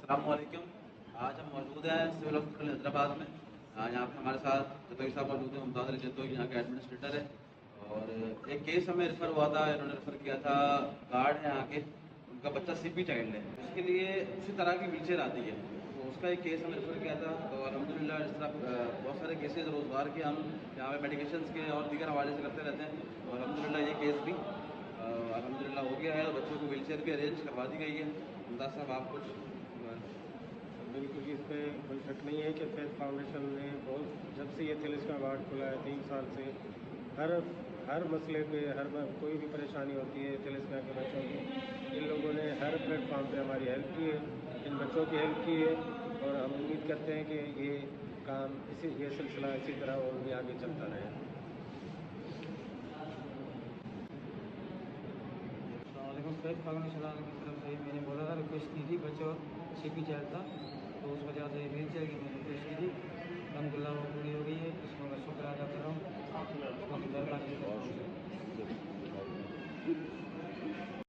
السلام علیکم. آج ہم موجود ہیں سول ہاسپٹل حیدرآباد میں. یہاں پہ ہمارے ساتھ جتوئی صاحب موجود ہیں. ممتاز علی جتوئی یہاں کے ایڈمنسٹریٹر ہے. اور ایک کیس ہمیں ریفر ہوا تھا. انہوں نے ریفر کیا تھا, گارڈ ہیں یہاں کے, ان کا بچہ سی پی چائلڈ ہے, اس کے لیے اسی طرح کی ویل چیئر آتی ہے. تو اس کا ایک کیس ہمیں ریفر کیا تھا. تو الحمدللہ اس طرح بہت سارے کیسز روزگار کے ہم یہاں پہ میڈیکیشنس کے اور دیگر حوالے سے کرتے رہتے ہیں. تو الحمدللہ یہ کیس بھی الحمدللہ ہو گیا ہے اور بچوں کو ویل چیئر بھی ارینج کروا دی گئی ہے. ممتاز صاحب آپ کچھ. بالکل اس میں کوئی شک نہیں ہے کہ فیض فاؤنڈیشن نے بہت جب سے یہ تھیلیسیمیا وارڈ کھلا ہے 3 سال سے ہر مسئلے پہ کوئی بھی پریشانی ہوتی ہے تھیلیسیمیا کے بچوں کی, ان لوگوں نے ہر پلیٹ فارم پہ ہماری ہیلپ کی ہے, ان بچوں کی ہیلپ کی ہے. اور ہم امید کرتے ہیں کہ یہ کام یہ سلسلہ اسی طرح اور بھی آگے چلتا رہے. السلام علیکم. فیض فاؤنڈیشن کی طرف سے میں نے بولا تھا, ریکویسٹ کی تھی, بچوں سی پی چائلڈ تھا تو اس وجہ سے ویل چیئر